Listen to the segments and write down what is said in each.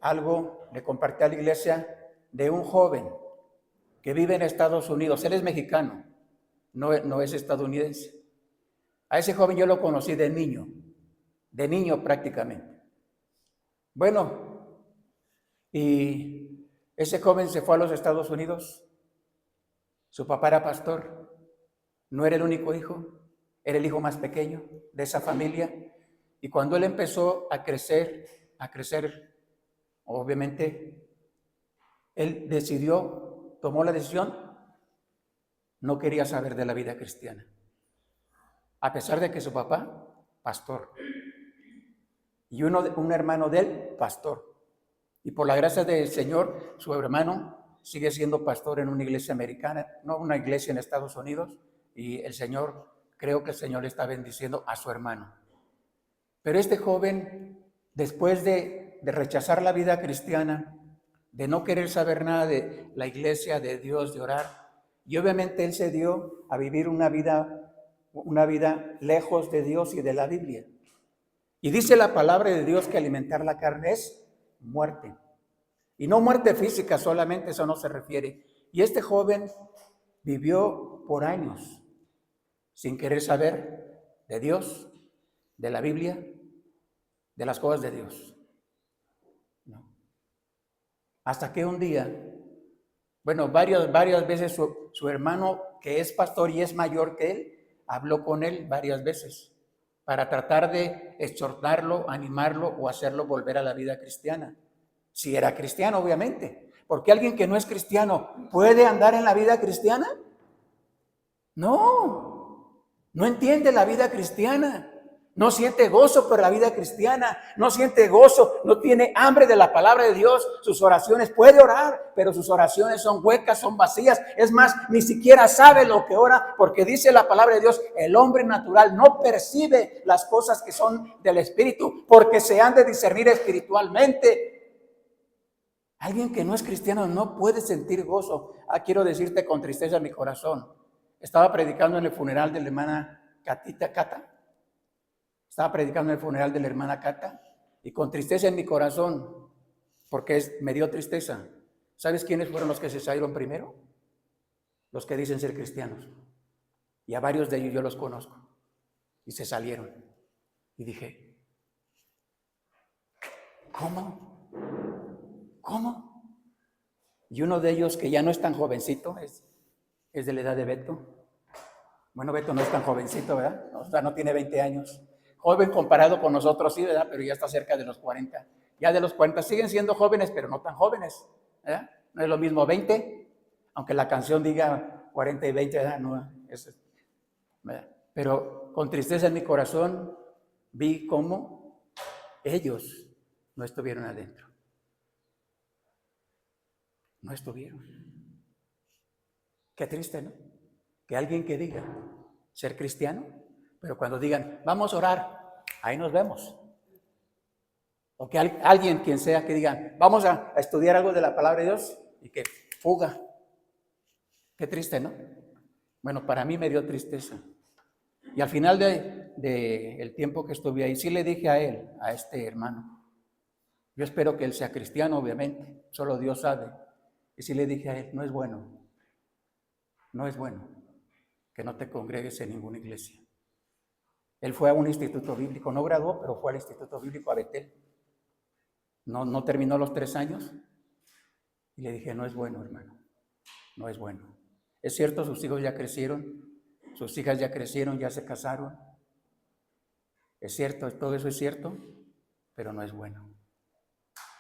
algo, le compartí a la iglesia de un joven que vive en Estados Unidos. Él es mexicano, no es estadounidense. A ese joven yo lo conocí de niño prácticamente. Bueno, y ese joven se fue a los Estados Unidos. Su papá era pastor, no era el único hijo, era el hijo más pequeño de esa familia. Y cuando él empezó a crecer, obviamente, él tomó la decisión, no quería saber de la vida cristiana. A pesar de que su papá, pastor, y un hermano de él, pastor. Y por la gracia del Señor, su hermano sigue siendo pastor en una iglesia americana, no una iglesia en Estados Unidos, y creo que el Señor le está bendiciendo a su hermano. Pero este joven, después de rechazar la vida cristiana, de no querer saber nada de la iglesia, de Dios, de orar, y obviamente él se dio a vivir una vida lejos de Dios y de la Biblia. Y dice la palabra de Dios que alimentar la carne es muerte. Y no muerte física solamente, eso no se refiere. Y este joven vivió por años sin querer saber de Dios, de la Biblia, de las cosas de Dios. ¿No? Hasta que un día, varias veces su hermano, que es pastor y es mayor que él, habló con él varias veces para tratar de exhortarlo, animarlo o hacerlo volver a la vida cristiana. Si era cristiano, obviamente. Porque alguien que no es cristiano puede andar en la vida cristiana. No entiende la vida cristiana. No siente gozo por la vida cristiana, no siente gozo, no tiene hambre de la palabra de Dios. Sus oraciones, puede orar, pero sus oraciones son huecas, son vacías. Es más, ni siquiera sabe lo que ora, porque dice la palabra de Dios, el hombre natural no percibe las cosas que son del Espíritu, porque se han de discernir espiritualmente. Alguien que no es cristiano no puede sentir gozo. Quiero decirte con tristeza en mi corazón. Estaba predicando en el funeral de la hermana Cata. Estaba predicando en el funeral de la hermana Cata y con tristeza en mi corazón, porque me dio tristeza. ¿Sabes quiénes fueron los que se salieron primero? Los que dicen ser cristianos. Y a varios de ellos yo los conozco. Y se salieron. Y dije, ¿cómo? Y uno de ellos, que ya no es tan jovencito, es de la edad de Beto. Bueno, Beto no es tan jovencito, ¿verdad? O sea, no tiene 20 años. Joven comparado con nosotros, sí, ¿verdad? Pero ya está cerca de los 40. Ya de los 40 siguen siendo jóvenes, pero no tan jóvenes, ¿verdad? No es lo mismo 20, aunque la canción diga 40 y 20, ¿verdad? No, ¿verdad? Pero con tristeza en mi corazón vi cómo ellos no estuvieron adentro. No estuvieron. Qué triste, ¿no? Que alguien que diga ser cristiano, pero cuando digan, vamos a orar, ahí nos vemos. O que alguien, quien sea, que digan, vamos a estudiar algo de la palabra de Dios y que fuga. Qué triste, ¿no? Bueno, para mí me dio tristeza. Y al final del tiempo que estuve ahí, sí le dije a él, a este hermano, yo espero que él sea cristiano, obviamente, solo Dios sabe. Y sí le dije a él, no es bueno que no te congregues en ninguna iglesia. Él fue a un instituto bíblico, no graduó, pero fue al instituto bíblico a Betel. No terminó los 3 años. Y le dije, no es bueno, hermano, no es bueno. Es cierto, sus hijos ya crecieron, sus hijas ya crecieron, ya se casaron. Es cierto, todo eso es cierto, pero no es bueno.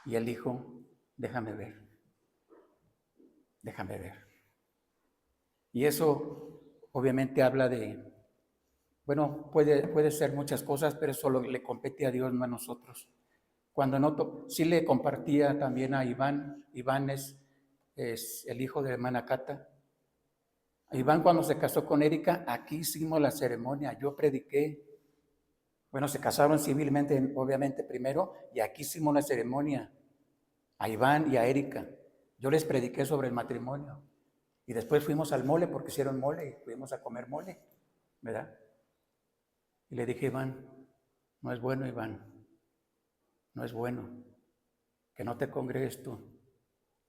Y él dijo, déjame ver. Y eso obviamente habla de, bueno, puede ser muchas cosas, pero eso le compete a Dios, no a nosotros. Sí le compartía también a Iván. Iván es el hijo de la hermana Cata. Iván, cuando se casó con Erika, aquí hicimos la ceremonia, yo prediqué. Bueno, se casaron civilmente, obviamente, primero, y aquí hicimos la ceremonia a Iván y a Erika. Yo les prediqué sobre el matrimonio. Y después fuimos al mole, porque hicieron mole, y fuimos a comer mole, ¿verdad? Y le dije, Iván, no es bueno, Iván, no es bueno que no te congregues tú,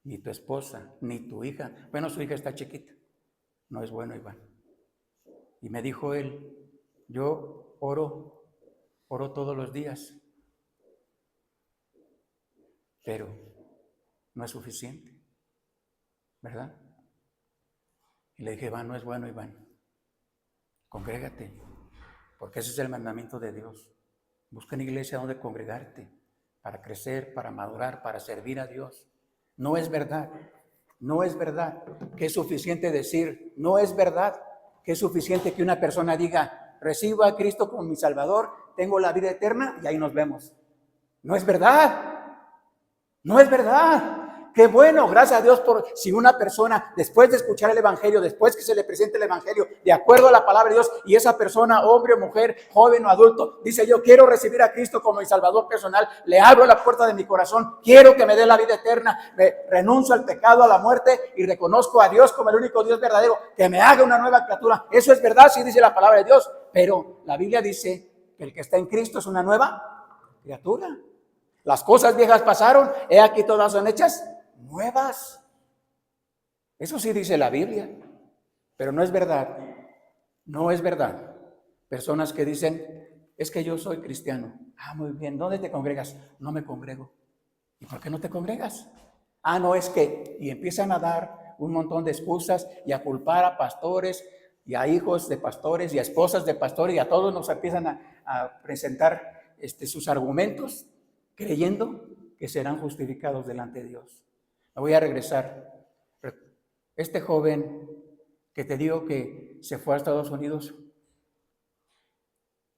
ni tu esposa, ni tu hija. Bueno, su hija está chiquita, no es bueno, Iván. Y me dijo él, yo oro todos los días, pero no es suficiente, ¿verdad? Y le dije, Iván, no es bueno, Iván, congrégate, porque ese es el mandamiento de Dios. Busca una iglesia donde congregarte, para crecer, para madurar, para servir a Dios. No es verdad que es suficiente decir, no es verdad que es suficiente que una persona diga, recibo a Cristo como mi Salvador, tengo la vida eterna y ahí nos vemos. No es verdad. No es verdad. Qué bueno, gracias a Dios por si una persona, después de escuchar el Evangelio, después que se le presente el Evangelio, de acuerdo a la palabra de Dios, y esa persona, hombre o mujer, joven o adulto, dice, yo quiero recibir a Cristo como mi Salvador personal, le abro la puerta de mi corazón, quiero que me dé la vida eterna, renuncio al pecado, a la muerte, y reconozco a Dios como el único Dios verdadero, que me haga una nueva criatura. Eso es verdad, sí dice la palabra de Dios, pero la Biblia dice que el que está en Cristo es una nueva criatura. Las cosas viejas pasaron, he aquí todas son hechas nuevas. Eso sí dice la Biblia, pero no es verdad. No es verdad. Personas que dicen, es que yo soy cristiano. Ah, muy bien, ¿dónde te congregas? No me congrego. ¿Y por qué no te congregas? Ah, no, es que, y empiezan a dar un montón de excusas y a culpar a pastores y a hijos de pastores y a esposas de pastores, y a todos nos empiezan a presentar sus argumentos, creyendo que serán justificados delante de Dios. Me voy a regresar. Este joven que te digo que se fue a Estados Unidos,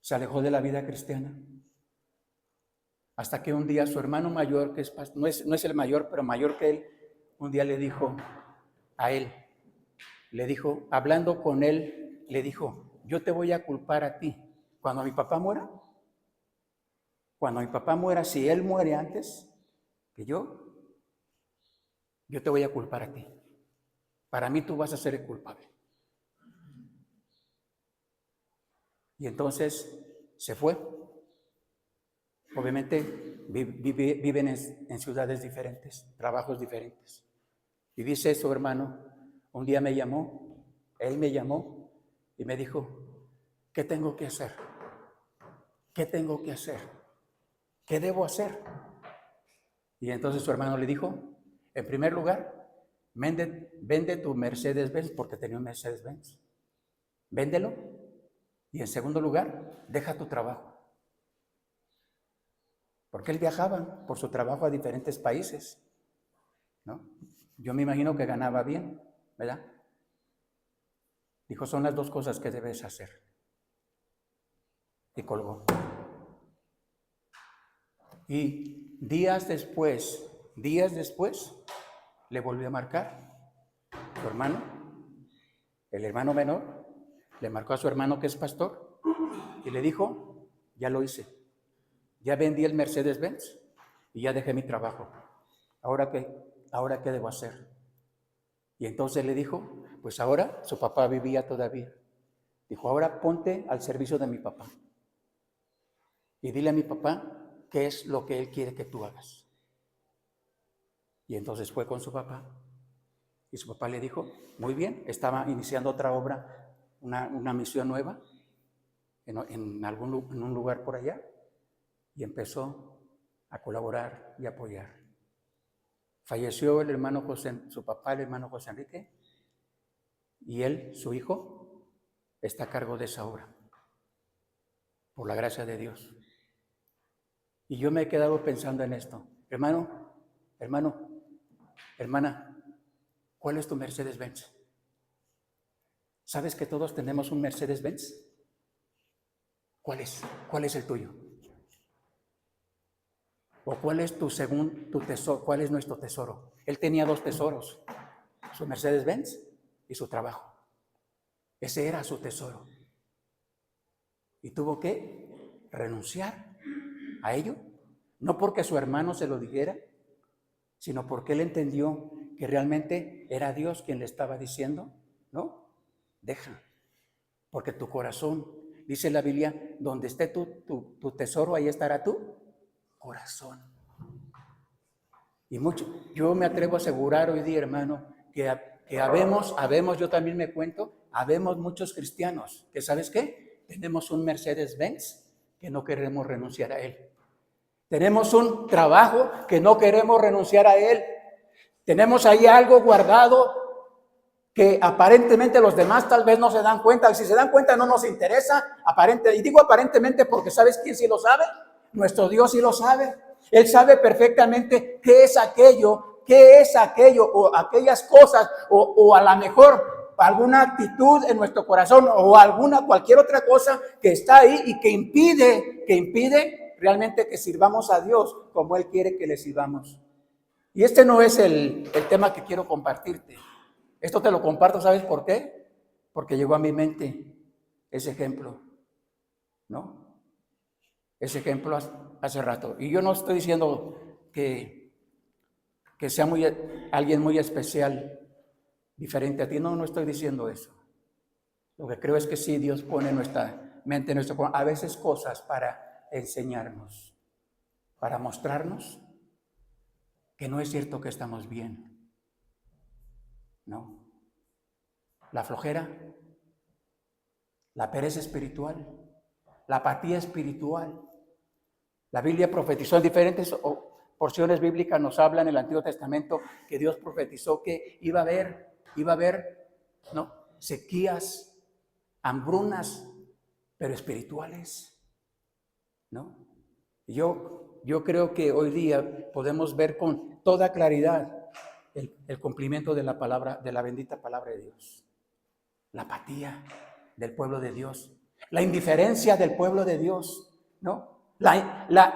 se alejó de la vida cristiana. Hasta que un día su hermano mayor, que no es el mayor, pero mayor que él, un día le dijo a él, hablando con él, le dijo, yo te voy a culpar a ti. Cuando mi papá muera, si él muere antes que yo te voy a culpar a ti. Para mí tú vas a ser el culpable. Y entonces se fue. Obviamente viven en ciudades diferentes, trabajos diferentes. Y dice su hermano, un día él me llamó y me dijo, ¿qué tengo que hacer? ¿Qué tengo que hacer? ¿Qué debo hacer? Y entonces su hermano le dijo, en primer lugar, vende tu Mercedes-Benz, porque tenía un Mercedes-Benz. Véndelo. Y en segundo lugar, deja tu trabajo. Porque él viajaba por su trabajo a diferentes países, ¿no? Yo me imagino que ganaba bien, ¿verdad? Dijo, son las dos cosas que debes hacer. Y colgó. Y días después, le volvió a marcar su hermano, el hermano menor, le marcó a su hermano que es pastor y le dijo, ya lo hice, ya vendí el Mercedes-Benz y ya dejé mi trabajo. ¿Ahora qué debo hacer? Y entonces le dijo, pues ahora su papá vivía todavía. Dijo, ahora ponte al servicio de mi papá y dile a mi papá qué es lo que él quiere que tú hagas. Y entonces fue con su papá y su papá le dijo, muy bien, estaba iniciando otra obra, una misión nueva en un lugar por allá, y empezó a colaborar y apoyar. Falleció el hermano José, su papá, el hermano José Enrique, y él, su hijo, está a cargo de esa obra, por la gracia de Dios. Y yo me he quedado pensando en esto. Hermano, hermana, ¿cuál es tu Mercedes-Benz? ¿Sabes que todos tenemos un Mercedes-Benz? ¿Cuál es? ¿Cuál es el tuyo? ¿O cuál es tu tesoro? ¿Cuál es nuestro tesoro? Él tenía dos tesoros, su Mercedes-Benz y su trabajo. Ese era su tesoro. Y tuvo que renunciar a ello, no porque su hermano se lo dijera, sino porque él entendió que realmente era Dios quien le estaba diciendo, no, deja, porque tu corazón, dice la Biblia, donde esté tu tesoro, ahí estará tu corazón. Y mucho, yo me atrevo a asegurar hoy día, hermano, que habemos, yo también me cuento, habemos muchos cristianos que, ¿sabes qué? Tenemos un Mercedes-Benz que no queremos renunciar a él. Tenemos un trabajo que no queremos renunciar a él. Tenemos ahí algo guardado que aparentemente los demás tal vez no se dan cuenta. Y si se dan cuenta no nos interesa. Y digo aparentemente porque ¿sabes quién sí lo sabe? Nuestro Dios sí lo sabe. Él sabe perfectamente qué es aquello, o aquellas cosas, o a lo mejor alguna actitud en nuestro corazón, o cualquier otra cosa que está ahí y que impide realmente que sirvamos a Dios como Él quiere que le sirvamos. Y este no es el tema que quiero compartirte. Esto te lo comparto, ¿sabes por qué? Porque llegó a mi mente ese ejemplo, ¿no? Ese ejemplo hace rato. Y yo no estoy diciendo que sea alguien muy especial, diferente a ti. No estoy diciendo eso. Lo que creo es que sí, Dios pone en nuestra mente, a veces cosas para enseñarnos, para mostrarnos que no es cierto que estamos bien. No. La flojera, la pereza espiritual, la apatía espiritual. La Biblia profetizó en diferentes porciones bíblicas, nos habla en el Antiguo Testamento que Dios profetizó que iba a haber, ¿no?, sequías, hambrunas, pero espirituales, ¿no? Yo creo que hoy día podemos ver con toda claridad el cumplimiento de la palabra, de la bendita palabra de Dios. La apatía del pueblo de Dios, la indiferencia del pueblo de Dios, ¿no?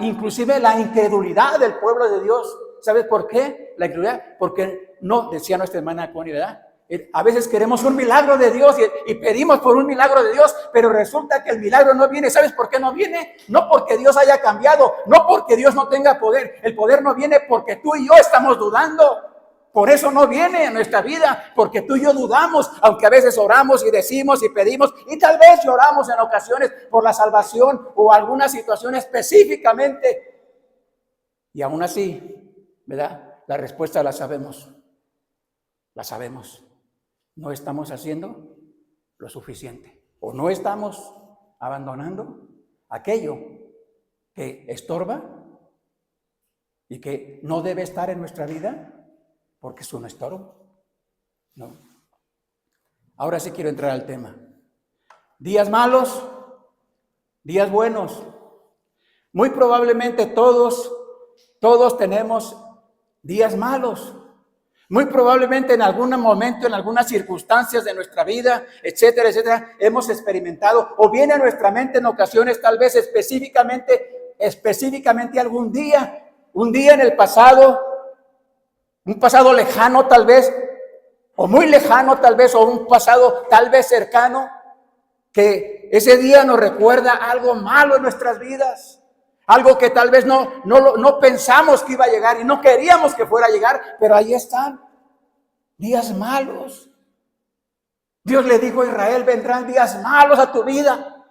Inclusive la incredulidad del pueblo de Dios. ¿Sabes por qué? La incredulidad, porque no, decía nuestra hermana Connie, ¿verdad? A veces queremos un milagro de Dios y pedimos por un milagro de Dios, pero resulta que el milagro no viene. ¿Sabes por qué no viene? No porque Dios haya cambiado, no porque Dios no tenga poder. El poder no viene porque tú y yo estamos dudando. Por eso no viene a nuestra vida, porque tú y yo dudamos, aunque a veces oramos y decimos y pedimos, y tal vez lloramos en ocasiones por la salvación o alguna situación específicamente. Y aún así, ¿verdad? La respuesta la sabemos. La sabemos. No estamos haciendo lo suficiente, o no estamos abandonando aquello que estorba y que no debe estar en nuestra vida, porque es un estorbo, ¿no? Ahora sí quiero entrar al tema. Días malos, días buenos. Muy probablemente todos tenemos días malos. Muy probablemente en algún momento, en algunas circunstancias de nuestra vida, etcétera, etcétera, hemos experimentado, o viene a nuestra mente en ocasiones, tal vez específicamente algún día, un día en el pasado, un pasado lejano tal vez, o muy lejano tal vez, o un pasado tal vez cercano, que ese día nos recuerda algo malo en nuestras vidas, algo que tal vez no pensamos que iba a llegar y no queríamos que fuera a llegar, pero ahí están, días malos. Dios le dijo a Israel, vendrán días malos a tu vida,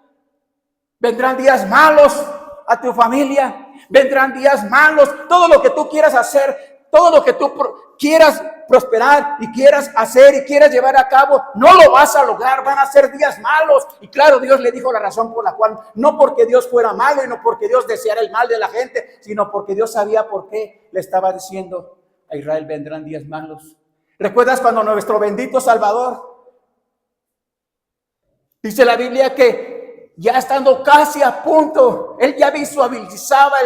vendrán días malos a tu familia, vendrán días malos, todo lo que tú quieras hacer, todo lo que tú quieras prosperar y quieras hacer y quieras llevar a cabo, no lo vas a lograr, van a ser días malos. Y claro, Dios le dijo la razón por la cual, no porque Dios fuera malo y no porque Dios deseara el mal de la gente, sino porque Dios sabía por qué le estaba diciendo a Israel, vendrán días malos. ¿Recuerdas cuando nuestro bendito Salvador, dice la Biblia que ya estando casi a punto, él ya visualizaba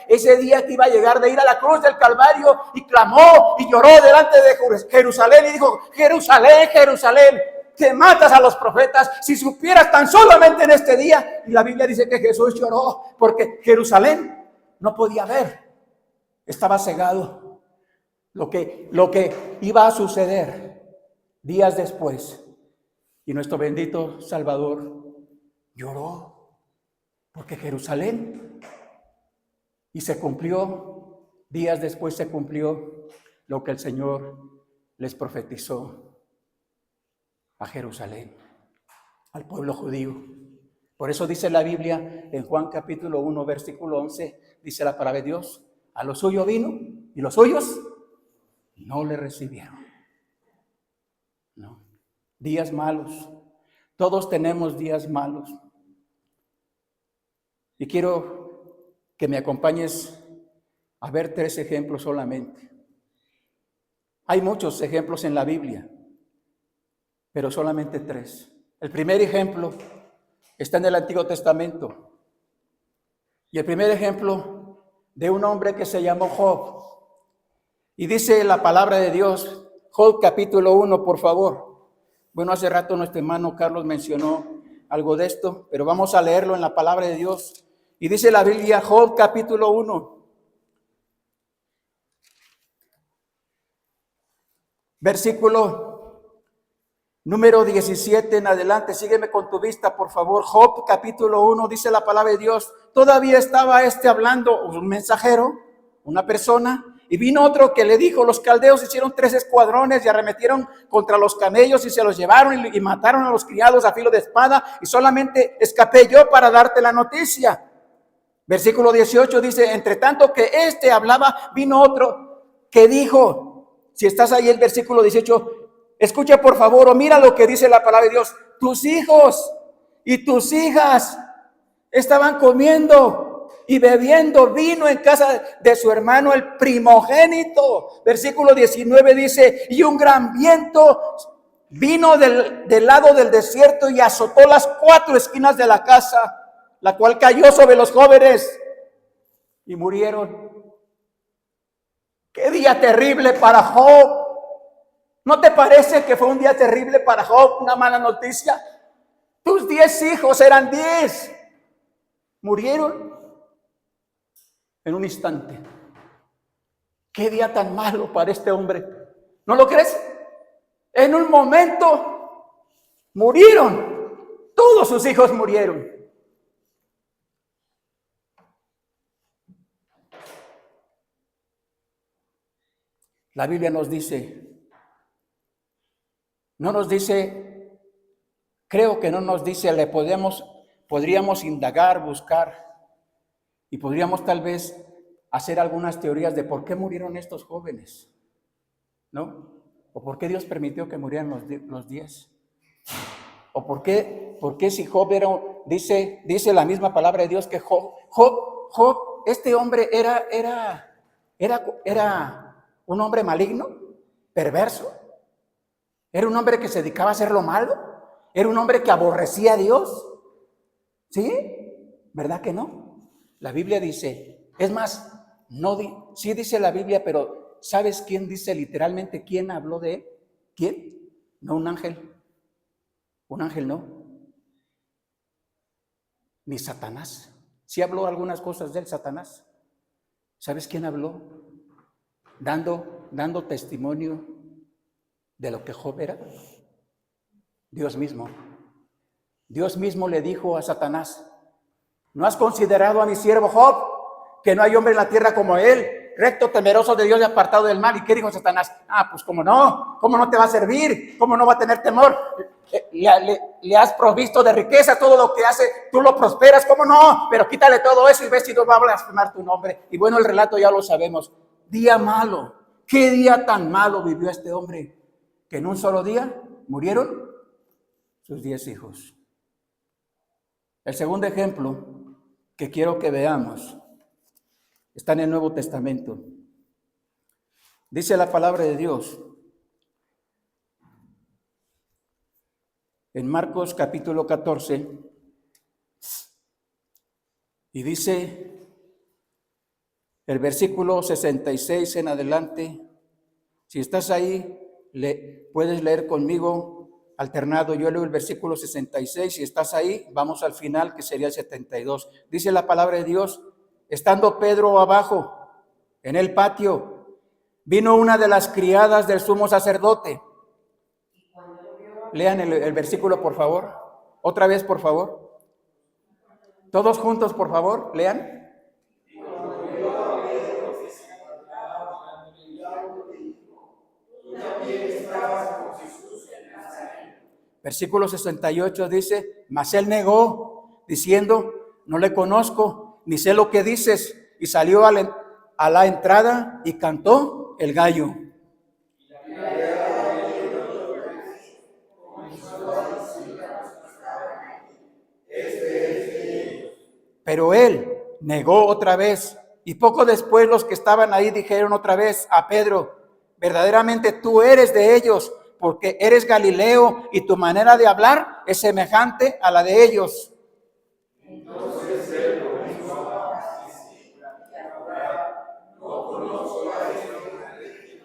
ese día que iba a llegar, de ir a la cruz del Calvario, y clamó y lloró delante de Jerusalén y dijo, Jerusalén, Jerusalén, que matas a los profetas, si supieras tan solamente en este día. Y la Biblia dice que Jesús lloró porque Jerusalén no podía ver, estaba cegado lo que iba a suceder días después. Y nuestro bendito Salvador lloró porque Jerusalén, y se cumplió, días después se cumplió lo que el Señor les profetizó a Jerusalén, al pueblo judío. Por eso dice la Biblia en Juan capítulo 1, versículo 11, dice la palabra de Dios, a lo suyo vino y los suyos no le recibieron. No. Días malos. Todos tenemos días malos. Y quiero que me acompañes a ver 3 ejemplos solamente. Hay muchos ejemplos en la Biblia, pero solamente 3. El primer ejemplo está en el Antiguo Testamento. Y el primer ejemplo de un hombre que se llamó Job. Y dice la palabra de Dios, Job capítulo 1, por favor. Bueno, hace rato nuestro hermano Carlos mencionó algo de esto, pero vamos a leerlo en la palabra de Dios. Y dice la Biblia, Job capítulo 1. Versículo número 17 en adelante. Sígueme con tu vista, por favor. Job capítulo 1, dice la palabra de Dios. Todavía estaba hablando, un mensajero, una persona, y vino otro que le dijo: los caldeos hicieron 3 escuadrones y arremetieron contra los camellos y se los llevaron y mataron a los criados a filo de espada, y solamente escapé yo para darte la noticia. Versículo 18 dice: entre tanto que hablaba, vino otro que dijo, si estás ahí, el versículo 18, escucha por favor, o mira lo que dice la palabra de Dios. Tus hijos y tus hijas estaban comiendo y bebiendo vino en casa de su hermano el primogénito. Versículo 19 dice: y un gran viento vino del lado del desierto y azotó las 4 esquinas de la casa, la cual cayó sobre los jóvenes y murieron. ¡Qué día terrible para Job! ¿No te parece que fue un día terrible para Job? Una mala noticia. Tus 10 hijos, eran 10, murieron en un instante. ¡Qué día tan malo para este hombre! ¿No lo crees? En un momento murieron. Todos sus hijos murieron. La Biblia nos dice, no nos dice, creo que no nos dice, podríamos indagar, buscar, y podríamos tal vez hacer algunas teorías de por qué murieron estos jóvenes, ¿no? O por qué Dios permitió que murieran los 10. O por qué si Job era, dice la misma palabra de Dios que Job, este hombre era un hombre maligno, perverso. Era un hombre que se dedicaba a hacer lo malo. Era un hombre que aborrecía a Dios. ¿Sí? ¿Verdad que no? La Biblia dice, es más, sí dice la Biblia, pero ¿sabes quién dice literalmente quién habló de él? ¿Quién? No un ángel. Un ángel no. Ni Satanás. Sí habló algunas cosas de él, Satanás. ¿Sabes quién habló? Dando testimonio de lo que Job era. Dios mismo. Dios mismo le dijo a Satanás: ¿no has considerado a mi siervo Job, que no hay hombre en la tierra como él, recto, temeroso de Dios y apartado del mal? ¿Y qué dijo Satanás? Pues cómo no te va a servir, cómo no va a tener temor. Le has provisto de riqueza, todo lo que hace, tú lo prosperas, cómo no, pero quítale todo eso y ves si no va a blasfemar tu nombre. Y bueno, el relato ya lo sabemos. Día malo. ¿Qué día tan malo vivió este hombre? Que en un solo día murieron sus 10 hijos. El segundo ejemplo que quiero que veamos está en el Nuevo Testamento. Dice la palabra de Dios en Marcos capítulo 14, y dice el versículo 66 en adelante. Si estás ahí, puedes leer conmigo alternado. Yo leo el versículo 66. Si estás ahí, vamos al final, que sería el 72. Dice la palabra de Dios: estando Pedro abajo en el patio, vino una de las criadas del sumo sacerdote. Lean el versículo, por favor. Otra vez, por favor. Todos juntos, por favor, lean. Versículo 68 dice: mas él negó, diciendo: no le conozco, ni sé lo que dices. Y salió a la entrada y cantó el gallo. Pero él negó otra vez. Y poco después los que estaban ahí dijeron otra vez a Pedro: verdaderamente tú eres de ellos, porque eres Galileo y tu manera de hablar es semejante a la de ellos. Entonces él comenzó a decir: no conozco a este.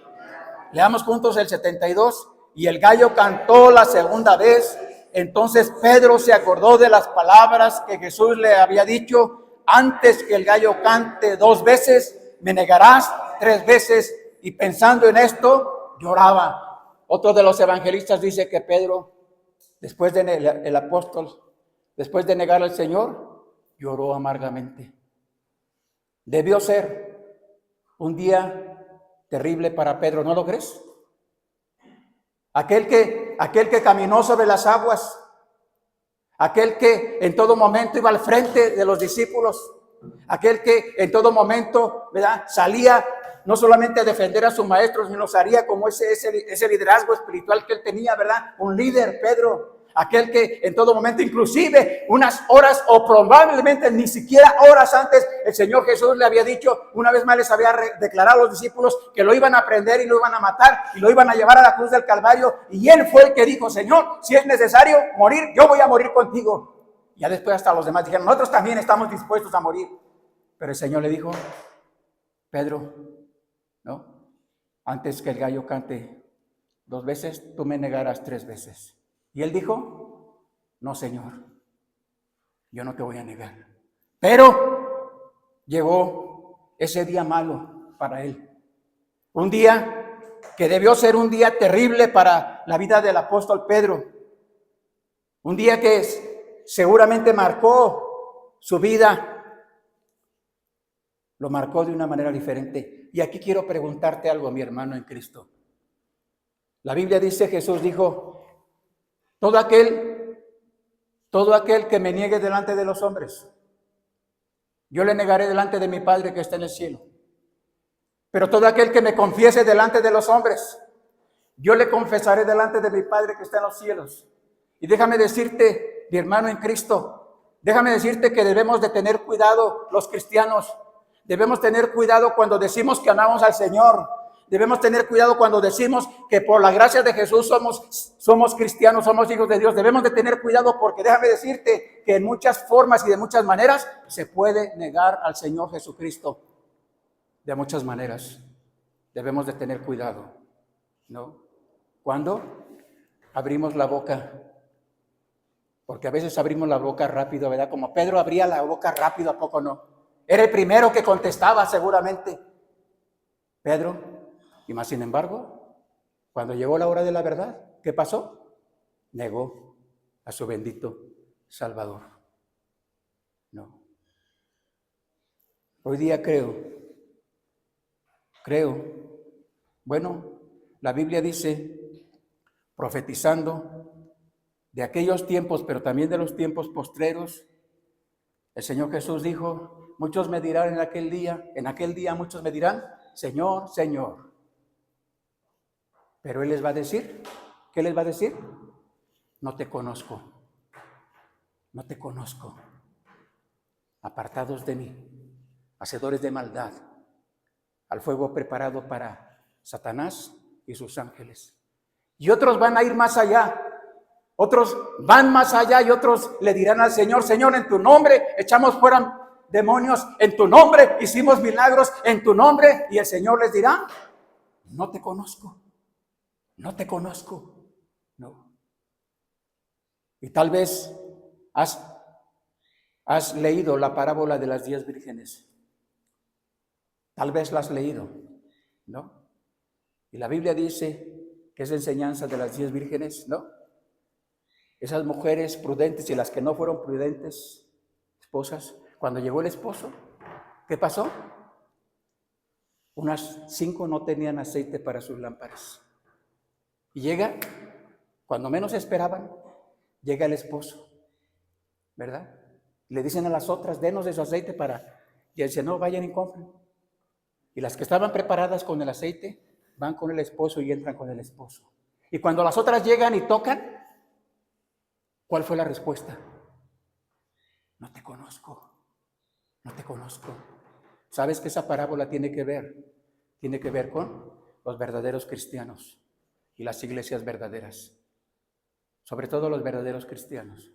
Leamos juntos el 72. Y el gallo cantó la segunda vez. Entonces Pedro se acordó de las palabras que Jesús le había dicho: antes que el gallo cante 2 veces, me negarás 3 veces. Y pensando en esto, lloraba. Otro de los evangelistas dice que Pedro, después de el apóstol, después de negar al Señor, lloró amargamente. Debió ser un día terrible para Pedro, ¿no lo crees? Aquel que caminó sobre las aguas, aquel que en todo momento iba al frente de los discípulos, aquel que en todo momento, ¿verdad?, salía no solamente a defender a su maestro, sino salía como ese liderazgo espiritual que él tenía, ¿verdad? Un líder, Pedro. Aquel que en todo momento, inclusive unas horas o probablemente ni siquiera horas antes, el Señor Jesús le había dicho, una vez más les había declarado a los discípulos que lo iban a prender y lo iban a matar y lo iban a llevar a la cruz del Calvario. Y él fue el que dijo: Señor, si es necesario morir, yo voy a morir contigo. Ya después hasta los demás dijeron: nosotros también estamos dispuestos a morir. Pero el Señor le dijo: Pedro, ¿no? Antes que el gallo cante 2 veces, tú me negarás 3 veces. Y él dijo: no, Señor, yo no te voy a negar. Pero llegó ese día malo para él. Un día que debió ser un día terrible para la vida del apóstol Pedro. Un día que seguramente marcó su vida. Lo marcó de una manera diferente. Y aquí quiero preguntarte algo, mi hermano en Cristo. La Biblia dice, Jesús dijo: todo aquel que me niegue delante de los hombres, yo le negaré delante de mi Padre que está en el cielo. Pero todo aquel que me confiese delante de los hombres, yo le confesaré delante de mi Padre que está en los cielos. Y déjame decirte, mi hermano en Cristo, déjame decirte que debemos de tener cuidado los cristianos. Debemos tener cuidado cuando decimos que amamos al Señor. Debemos tener cuidado cuando decimos que por la gracia de Jesús somos cristianos, somos hijos de Dios. Debemos de tener cuidado porque déjame decirte que en muchas formas y de muchas maneras se puede negar al Señor Jesucristo. De muchas maneras. Debemos de tener cuidado, ¿no? Cuando abrimos la boca, porque a veces abrimos la boca rápido, ¿verdad? Como Pedro abría la boca rápido, ¿a poco no? Era el primero que contestaba seguramente. Pedro. Y más sin embargo, cuando llegó la hora de la verdad, ¿qué pasó? Negó a su bendito Salvador. No. Hoy día creo, bueno, la Biblia dice, profetizando de aquellos tiempos, pero también de los tiempos postreros, el Señor Jesús dijo: muchos me dirán en aquel día muchos me dirán: Señor, Señor. Pero Él les va a decir, ¿qué les va a decir? No te conozco, no te conozco. Apartados de mí, hacedores de maldad, al fuego preparado para Satanás y sus ángeles. Y otros van a ir más allá. Otros van más allá y otros le dirán al Señor: Señor, en tu nombre echamos fuera demonios, en tu nombre hicimos milagros, en tu nombre. Y el Señor les dirá: no te conozco. No te conozco, no. Y tal vez has leído la parábola de las 10 vírgenes. Tal vez la has leído, ¿no? Y la Biblia dice que es enseñanza de las 10 vírgenes, ¿no? Esas mujeres prudentes y las que no fueron prudentes, esposas, cuando llegó el esposo, ¿qué pasó? Unas 5 no tenían aceite para sus lámparas. Y llega, cuando menos esperaban, llega el esposo, ¿verdad? Le dicen a las otras: denos de su aceite para... Y él dice: no, vayan y compren. Y las que estaban preparadas con el aceite van con el esposo y entran con el esposo. Y cuando las otras llegan y tocan, ¿cuál fue la respuesta? No te conozco, no te conozco. ¿Sabes que esa parábola tiene que ver con los verdaderos cristianos y las iglesias verdaderas? Sobre todo los verdaderos cristianos.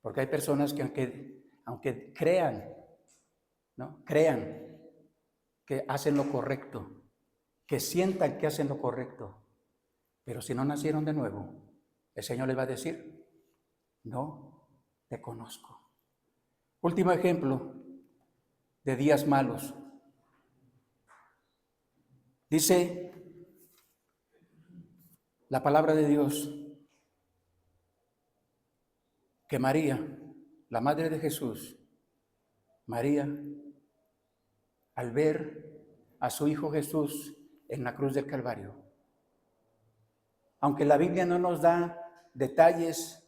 Porque hay personas que aunque crean, ¿no? Crean que hacen lo correcto, que sientan que hacen lo correcto, pero si no nacieron de nuevo, el Señor les va a decir, no te conozco. Último ejemplo de días malos. Dice la palabra de Dios que María, la madre de Jesús, María, al ver a su hijo Jesús en la cruz del Calvario, aunque la Biblia no nos da detalles,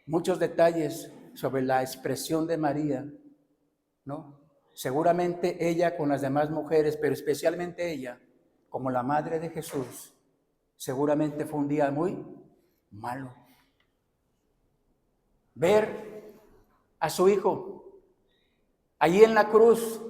muchos detalles sobre la expresión de María, ¿no? Seguramente ella con las demás mujeres, pero especialmente ella, como la madre de Jesús, seguramente fue un día muy malo. Ver a su hijo allí en la cruz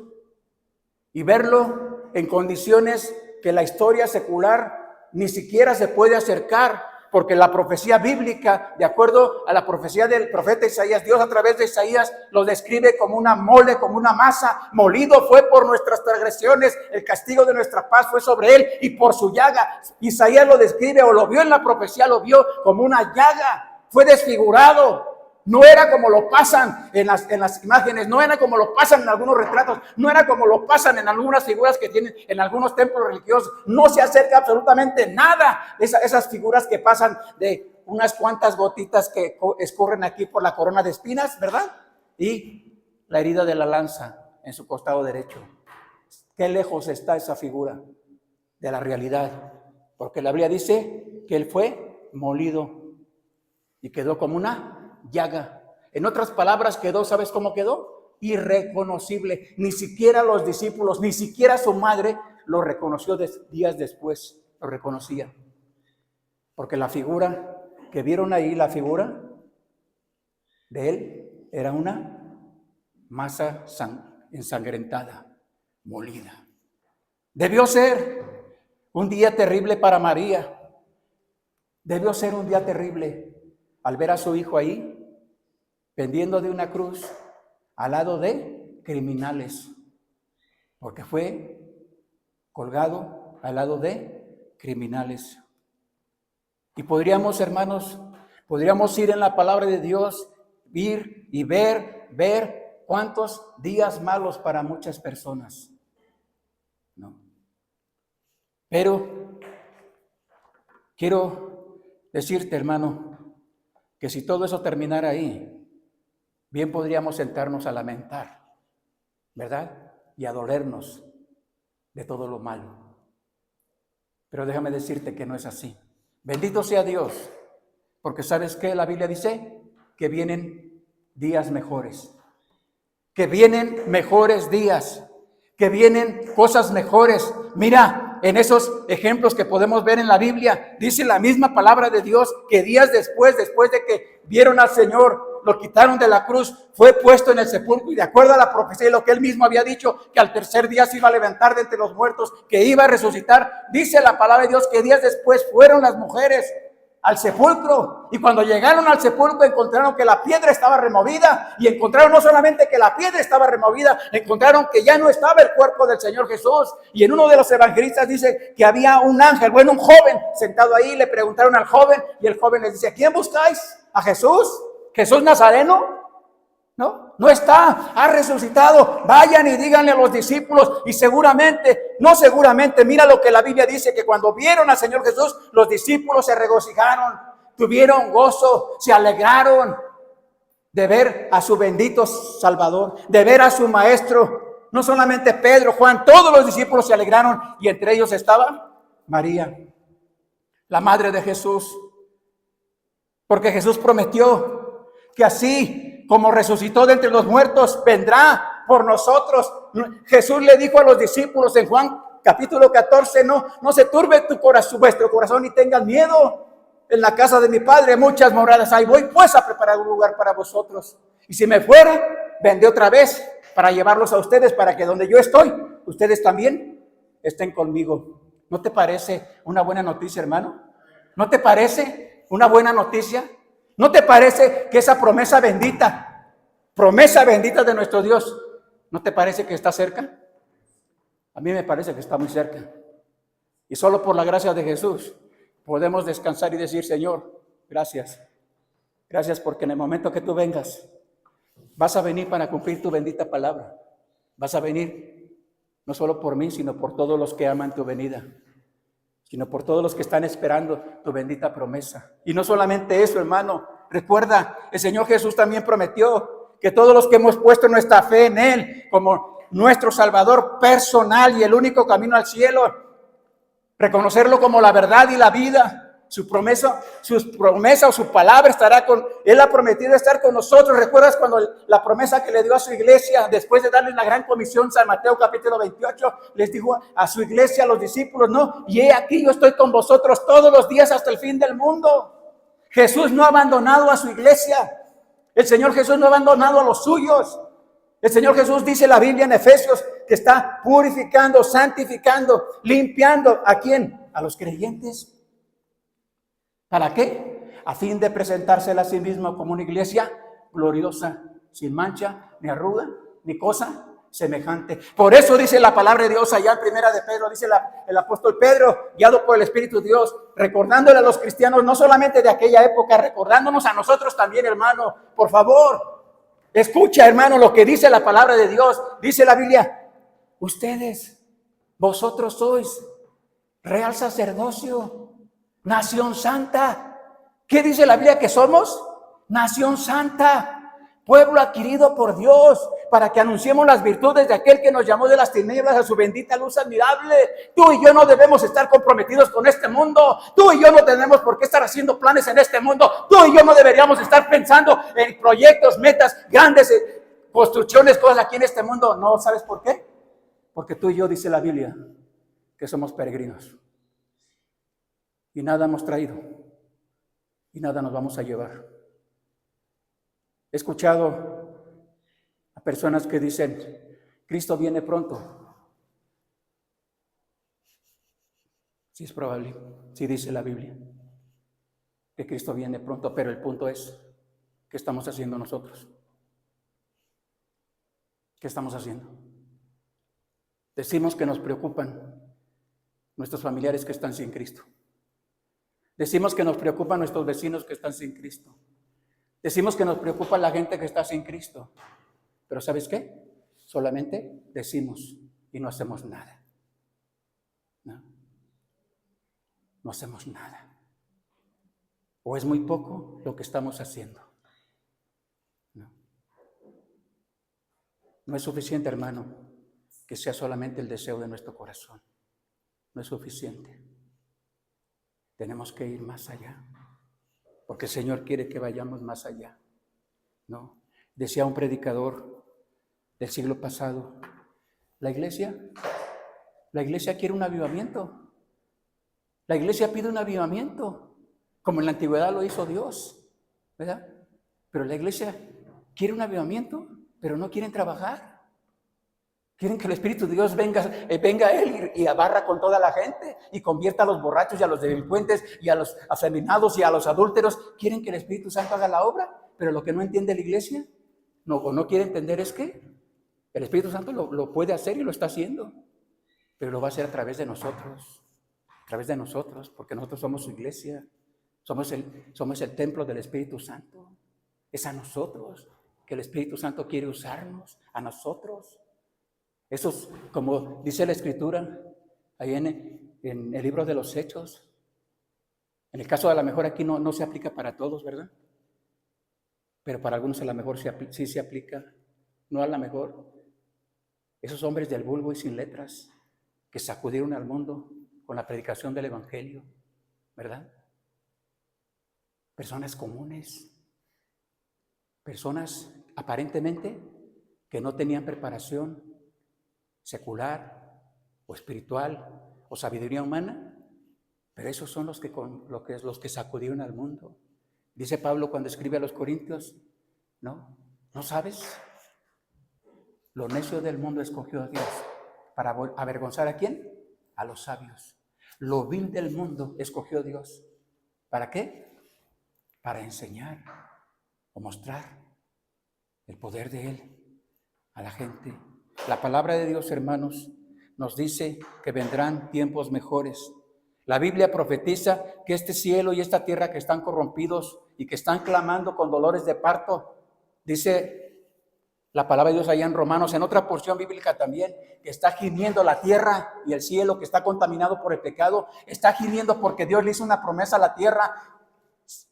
y verlo en condiciones que la historia secular ni siquiera se puede acercar, porque la profecía bíblica, de acuerdo a la profecía del profeta Isaías, Dios a través de Isaías lo describe como una mole, como una masa. Molido fue por nuestras transgresiones, el castigo de nuestra paz fue sobre él, y por su llaga. Isaías lo describe, o lo vio en la profecía, lo vio como una llaga. Fue desfigurado. No era como lo pasan en las imágenes, no era como lo pasan en algunos retratos, no era como lo pasan en algunas figuras que tienen en algunos templos religiosos. No se acerca absolutamente nada esas figuras que pasan de unas cuantas gotitas que escurren aquí por la corona de espinas, ¿verdad? Y la herida de la lanza en su costado derecho. Qué lejos está esa figura de la realidad, porque la Biblia dice que él fue molido y quedó como una llaga. En otras palabras, quedó, ¿sabes cómo quedó? Irreconocible. Ni siquiera los discípulos, ni siquiera su madre lo reconoció días después, lo reconocía. Porque la figura que vieron ahí, la figura de él, era una masa ensangrentada, molida. Debió ser un día terrible para María. Debió ser un día terrible al ver a su hijo ahí, pendiendo de una cruz, al lado de criminales, porque fue colgado al lado de criminales. Y podríamos, hermanos, podríamos ir en la palabra de Dios, ir y ver cuántos días malos para muchas personas. No. Pero quiero decirte, hermano, que si todo eso terminara ahí, bien podríamos sentarnos a lamentar, ¿verdad? Y a dolernos de todo lo malo. Pero déjame decirte que no es así. Bendito sea Dios, porque ¿sabes qué? La Biblia dice que vienen días mejores, que vienen mejores días, que vienen cosas mejores. Mira, en esos ejemplos que podemos ver en la Biblia, dice la misma palabra de Dios que días después de que vieron al Señor, lo quitaron de la cruz, fue puesto en el sepulcro, y de acuerdo a la profecía y lo que él mismo había dicho, que al tercer día se iba a levantar de entre los muertos, que iba a resucitar, dice la palabra de Dios que días después fueron las mujeres al sepulcro, y cuando llegaron al sepulcro encontraron que la piedra estaba removida, y encontraron no solamente que la piedra estaba removida, encontraron que ya no estaba el cuerpo del Señor Jesús. Y en uno de los evangelistas dice que había un ángel, bueno, un joven sentado ahí. Le preguntaron al joven, y el joven les dice: ¿a quién buscáis? ¿A Jesús? ¿Jesús Nazareno? No está, ha resucitado. Vayan y díganle a los discípulos. Y seguramente, mira lo que la Biblia dice, que cuando vieron al Señor Jesús, los discípulos se regocijaron, tuvieron gozo, se alegraron de ver a su bendito Salvador, de ver a su Maestro. No solamente Pedro, Juan, todos los discípulos se alegraron, y entre ellos estaba María, la madre de Jesús, porque Jesús prometió que así como resucitó de entre los muertos, vendrá por nosotros. Jesús le dijo a los discípulos en Juan capítulo 14, no se turbe tu corazón, vuestro corazón, y tengan miedo. En la casa de mi Padre muchas moradas hay. Voy pues a preparar un lugar para vosotros. Y si me fuera, vendré otra vez para llevarlos a ustedes, para que donde yo estoy, ustedes también estén conmigo. ¿No te parece una buena noticia, hermano? ¿No te parece una buena noticia? ¿No te parece que esa promesa bendita de nuestro Dios, no te parece que está cerca? A mí me parece que está muy cerca. Y solo por la gracia de Jesús podemos descansar y decir: Señor, gracias. Gracias porque en el momento que tú vengas, vas a venir para cumplir tu bendita palabra. Vas a venir no solo por mí, sino por todos los que aman tu venida, sino por todos los que están esperando tu bendita promesa. Y no solamente eso, hermano. Recuerda, el Señor Jesús también prometió que todos los que hemos puesto nuestra fe en Él como nuestro Salvador personal y el único camino al cielo, reconocerlo como la verdad y la vida, su promesa o su palabra estará con Él. Ha prometido estar con nosotros. ¿Recuerdas cuando la promesa que le dio a su iglesia después de darles la gran comisión? San Mateo capítulo 28 les dijo a su iglesia, a los discípulos: no, y he aquí yo estoy con vosotros todos los días hasta el fin del mundo. Jesús no ha abandonado a su iglesia. El Señor Jesús no ha abandonado a los suyos. El Señor Jesús, dice la Biblia en Efesios, que está purificando, santificando, limpiando. ¿A quién? A los creyentes. ¿Para qué? A fin de presentársela a sí mismo como una iglesia gloriosa, sin mancha, ni arruga, ni cosa semejante. Por eso dice la palabra de Dios allá en Primera de Pedro, dice el apóstol Pedro, guiado por el Espíritu de Dios, recordándole a los cristianos, no solamente de aquella época, recordándonos a nosotros también, hermano. Por favor, escucha, hermano, lo que dice la palabra de Dios. Dice la Biblia: vosotros sois real sacerdocio, nación santa. ¿Qué dice la Biblia que somos? Nación santa, pueblo adquirido por Dios, para que anunciemos las virtudes de aquel que nos llamó de las tinieblas a su bendita luz admirable. Tú y yo no debemos estar comprometidos con este mundo. Tú y yo no tenemos por qué estar haciendo planes en este mundo. Tú y yo no deberíamos estar pensando en proyectos, metas grandes, construcciones, cosas aquí en este mundo. No, ¿sabes por qué? Porque tú y yo, dice la Biblia, que somos peregrinos. Y nada hemos traído. Y nada nos vamos a llevar. He escuchado a personas que dicen: Cristo viene pronto. Sí, es probable. Sí, dice la Biblia que Cristo viene pronto, pero el punto es: ¿qué estamos haciendo nosotros? ¿Qué estamos haciendo? Decimos que nos preocupan nuestros familiares que están sin Cristo. Decimos que nos preocupan nuestros vecinos que están sin Cristo. Decimos que nos preocupa la gente que está sin Cristo. Pero ¿sabes qué? Solamente decimos y no hacemos nada. No hacemos nada. O es muy poco lo que estamos haciendo. No es suficiente, hermano, que sea solamente el deseo de nuestro corazón. No es suficiente. Tenemos que ir más allá, porque el Señor quiere que vayamos más allá, ¿no? Decía un predicador del siglo pasado: la iglesia quiere un avivamiento. La iglesia pide un avivamiento, como en la antigüedad lo hizo Dios, ¿verdad? Pero la iglesia quiere un avivamiento, pero no quieren trabajar. Quieren que el Espíritu de Dios venga a Él y abarra con toda la gente y convierta a los borrachos y a los delincuentes y a los afeminados y a los adúlteros. Quieren que el Espíritu Santo haga la obra, pero lo que no entiende la iglesia no quiere entender es que el Espíritu Santo lo puede hacer y lo está haciendo, pero lo va a hacer a través de nosotros, porque nosotros somos su iglesia, somos el templo del Espíritu Santo. Es a nosotros que el Espíritu Santo quiere usarnos, a nosotros. Eso es como dice la Escritura, ahí en el libro de los Hechos. En el caso de a lo mejor aquí no se aplica para todos, ¿verdad? Pero para algunos a lo mejor sí se aplica. No a lo mejor. Esos hombres del vulgo y sin letras que sacudieron al mundo con la predicación del Evangelio, ¿verdad? Personas comunes, personas aparentemente que no tenían preparación secular o espiritual o sabiduría humana, pero esos son los que sacudieron al mundo. Dice Pablo cuando escribe a los Corintios, ¿no? ¿No sabes? Lo necio del mundo escogió a Dios para avergonzar ¿a quién? A los sabios. Lo vil del mundo escogió Dios. ¿Para qué? Para enseñar o mostrar el poder de Él a la gente. La palabra de Dios, hermanos, nos dice que vendrán tiempos mejores. La Biblia profetiza que este cielo y esta tierra que están corrompidos y que están clamando con dolores de parto, dice la palabra de Dios allá en Romanos, en otra porción bíblica también, que está gimiendo la tierra y el cielo que está contaminado por el pecado, está gimiendo porque Dios le hizo una promesa a la tierra,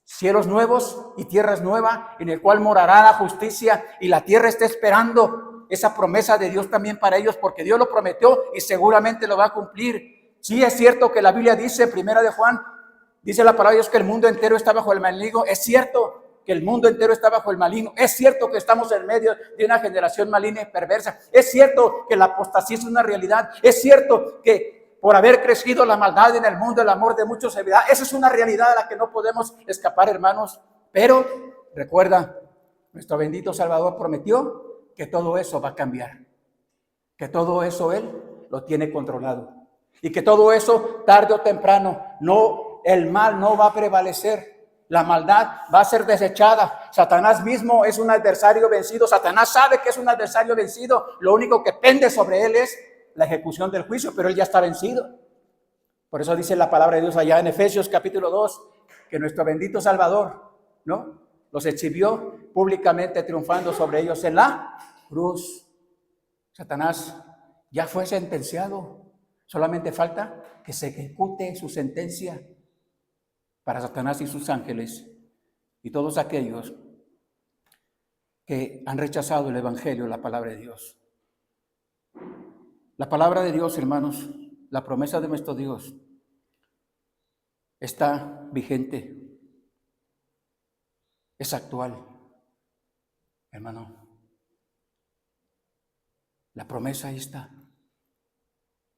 cielos nuevos y tierras nuevas, en el cual morará la justicia, y la tierra está esperando esa promesa de Dios también para ellos, porque Dios lo prometió y seguramente lo va a cumplir. Sí, es cierto que la Biblia dice, primera de Juan, dice la palabra de Dios que el mundo entero está bajo el maligno. Es cierto que el mundo entero está bajo el maligno. Es cierto que estamos en medio de una generación maligna y perversa. Es cierto que la apostasía es una realidad. Es cierto que por haber crecido la maldad en el mundo, el amor de muchos se verá. Esa es una realidad a la que no podemos escapar, hermanos. Pero recuerda, nuestro bendito Salvador prometió que todo eso va a cambiar. Que todo eso Él lo tiene controlado. Y que todo eso, tarde o temprano, el mal no va a prevalecer. La maldad va a ser desechada. Satanás mismo es un adversario vencido. Satanás sabe que es un adversario vencido. Lo único que pende sobre él es la ejecución del juicio, pero él ya está vencido. Por eso dice la palabra de Dios allá en Efesios capítulo 2, que nuestro bendito Salvador, ¿no?, los exhibió públicamente triunfando sobre ellos en la cruz. Satanás ya fue sentenciado. Solamente falta que se ejecute su sentencia para Satanás y sus ángeles y todos aquellos que han rechazado el evangelio, la palabra de Dios. La palabra de Dios, hermanos, la promesa de nuestro Dios está vigente, es actual, hermano. La promesa ahí está,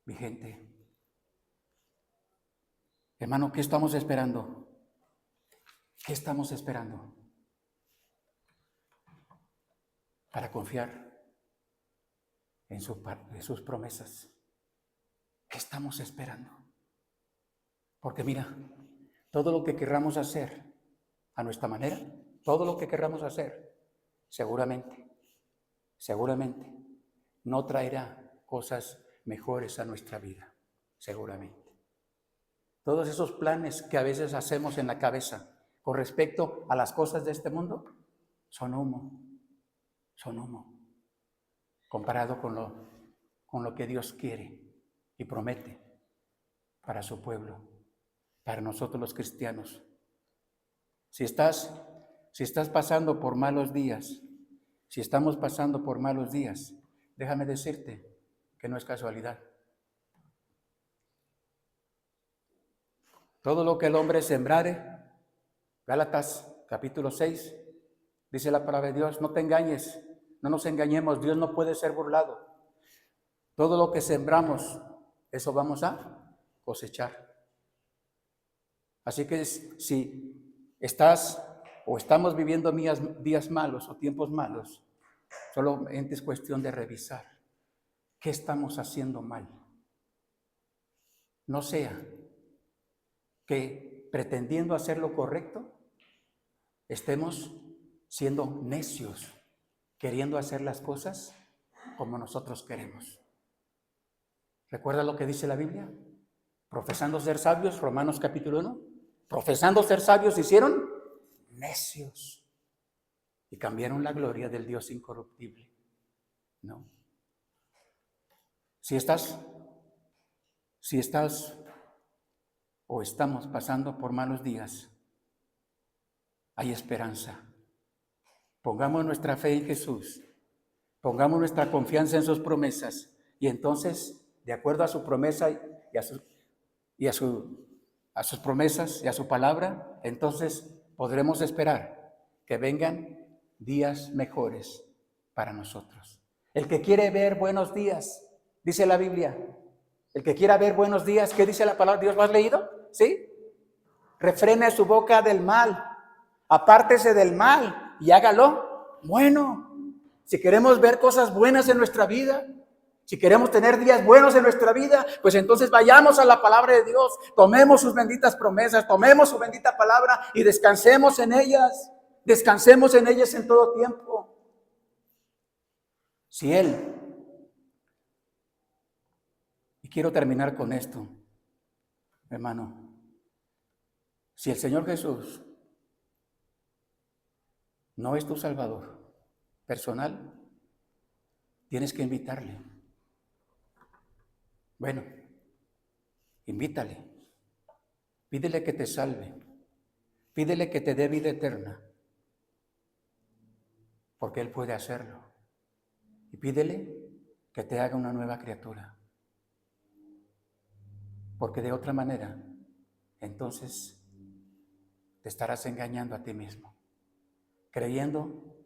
vigente. Hermano, ¿qué estamos esperando? ¿Qué estamos esperando? Para confiar en sus promesas. ¿Qué estamos esperando? Porque mira, todo lo que querramos hacer a nuestra manera, todo lo que querramos hacer, seguramente, no traerá cosas mejores a nuestra vida, seguramente. Todos esos planes que a veces hacemos en la cabeza con respecto a las cosas de este mundo son humo, comparado con lo que Dios quiere y promete para su pueblo, para nosotros los cristianos. Si estás pasando por malos días, si estamos pasando por malos días, déjame decirte que no es casualidad. Todo lo que el hombre sembrare, Gálatas capítulo 6, dice la palabra de Dios, no te engañes, no nos engañemos, Dios no puede ser burlado. Todo lo que sembramos, eso vamos a cosechar. Así que si estás o estamos viviendo días malos o tiempos malos, solamente es cuestión de revisar qué estamos haciendo mal. No sea que pretendiendo hacer lo correcto, estemos siendo necios, queriendo hacer las cosas como nosotros queremos. ¿Recuerda lo que dice la Biblia? Profesando ser sabios, Romanos capítulo 1, profesando ser sabios, se hicieron necios y cambiaron la gloria del Dios incorruptible. No. Si estás o estamos pasando por malos días, hay esperanza. Pongamos nuestra fe en Jesús, pongamos nuestra confianza en sus promesas y entonces, de acuerdo a su promesa y a sus promesas y a su palabra, entonces podremos esperar que vengan días mejores para nosotros. El que quiere ver buenos días, dice la Biblia. El que quiera ver buenos días, ¿qué dice la palabra de Dios? ¿Lo has leído? ¿Sí? Refrene su boca del mal, apártese del mal y hágalo bueno. Si queremos ver cosas buenas en nuestra vida, si queremos tener días buenos en nuestra vida, pues entonces vayamos a la palabra de Dios, tomemos sus benditas promesas, tomemos su bendita palabra y descansemos en ellas en todo tiempo. Si Él, y quiero terminar con esto, hermano, si el Señor Jesús no es tu Salvador personal, tienes que invitarle. Bueno, invítale, pídele que te salve, pídele que te dé vida eterna, porque Él puede hacerlo. Y pídele que te haga una nueva criatura, porque de otra manera, entonces te estarás engañando a ti mismo, creyendo,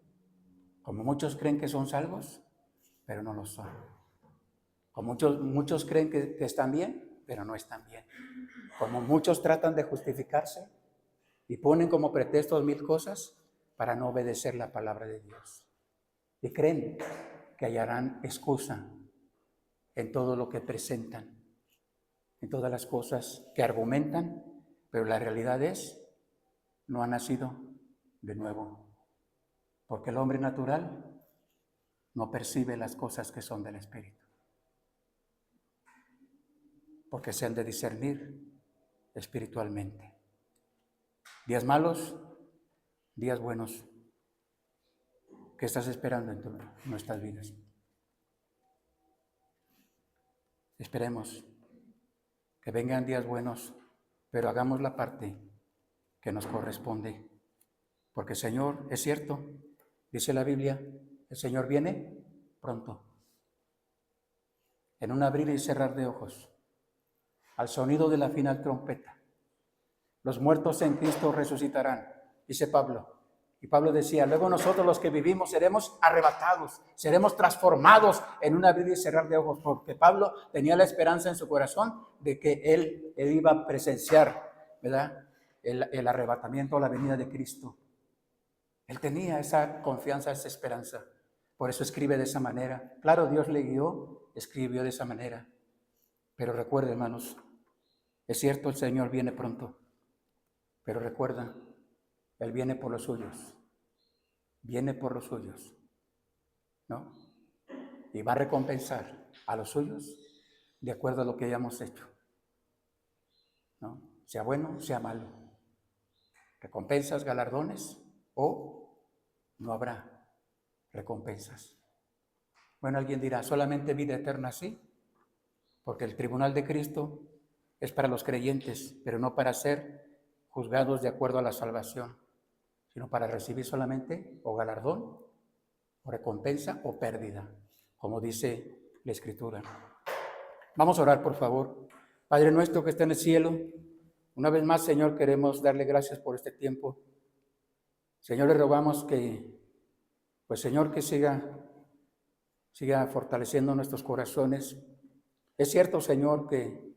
como muchos creen que son salvos, pero no lo son. Como muchos creen que están bien, pero no están bien. Como muchos tratan de justificarse y ponen como pretextos mil cosas para no obedecer la palabra de Dios. Y creen que hallarán excusa en todo lo que presentan, en todas las cosas que argumentan, pero la realidad es, no han nacido de nuevo. Porque el hombre natural no percibe las cosas que son del Espíritu. Porque se han de discernir espiritualmente. Días malos, días buenos. ¿Qué estás esperando en nuestras vidas? Esperemos que vengan días buenos, pero hagamos la parte que nos corresponde. Porque Señor, es cierto, dice la Biblia, el Señor viene pronto. En un abrir y cerrar de ojos, al sonido de la final trompeta, los muertos en Cristo resucitarán, dice Pablo. Y Pablo decía, luego nosotros los que vivimos seremos arrebatados, seremos transformados en un abrir y cerrar de ojos, porque Pablo tenía la esperanza en su corazón de que él iba a presenciar, ¿verdad?, el arrebatamiento, la venida de Cristo. Él tenía esa confianza, esa esperanza. Por eso escribe de esa manera. Claro, Dios le guió, escribió de esa manera. Pero recuerda, hermanos, es cierto, el Señor viene pronto. Pero recuerda, Él viene por los suyos. Viene por los suyos, ¿no? Y va a recompensar a los suyos de acuerdo a lo que hayamos hecho, ¿no? Sea bueno, sea malo. Recompensas, galardones, o no habrá recompensas. Bueno, alguien dirá, ¿solamente vida eterna? Sí, porque el tribunal de Cristo es para los creyentes, pero no para ser juzgados de acuerdo a la salvación, sino para recibir solamente o galardón, o recompensa, o pérdida, como dice la Escritura. Vamos a orar, por favor. Padre nuestro que está en el cielo, una vez más, Señor, queremos darle gracias por este tiempo. Señor, le rogamos que, pues Señor, que siga fortaleciendo nuestros corazones. Es cierto, Señor, que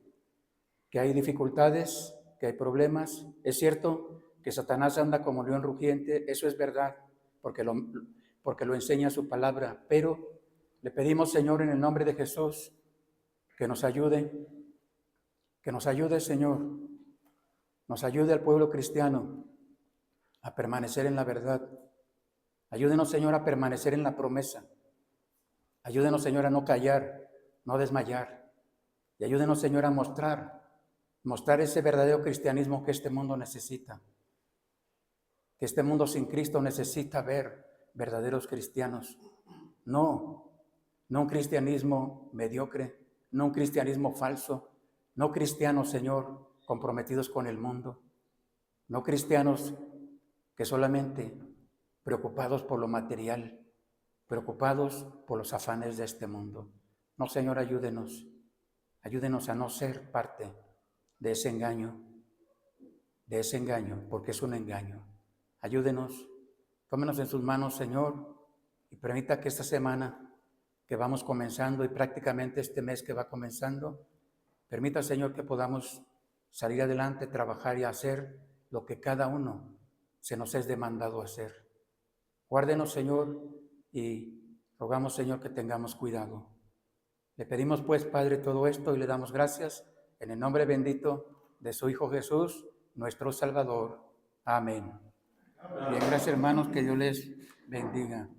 hay dificultades, que hay problemas. Es cierto que Satanás anda como león rugiente, eso es verdad, porque lo enseña su palabra. Pero le pedimos, Señor, en el nombre de Jesús, que nos ayude, Señor, nos ayude al pueblo cristiano a permanecer en la verdad. Ayúdenos, Señor, a permanecer en la promesa. Ayúdenos, Señor, a no callar, no desmayar. Y ayúdenos, Señor, a mostrar ese verdadero cristianismo que este mundo necesita. Que este mundo sin Cristo necesita ver verdaderos cristianos. No un cristianismo mediocre, no un cristianismo falso, no cristianos, Señor, comprometidos con el mundo, no cristianos que solamente preocupados por lo material, preocupados por los afanes de este mundo. No, Señor, ayúdenos a no ser parte de ese engaño, porque es un engaño. Ayúdenos, tómenos en sus manos, Señor, y permita que esta semana que vamos comenzando y prácticamente este mes que va comenzando, permita, Señor, que podamos salir adelante, trabajar y hacer lo que cada uno se nos es demandado hacer. Guárdenos, Señor, y rogamos, Señor, que tengamos cuidado. Le pedimos, pues, Padre, todo esto y le damos gracias en el nombre bendito de su Hijo Jesús, nuestro Salvador. Amén. Bien, gracias, hermanos, que Dios les bendiga.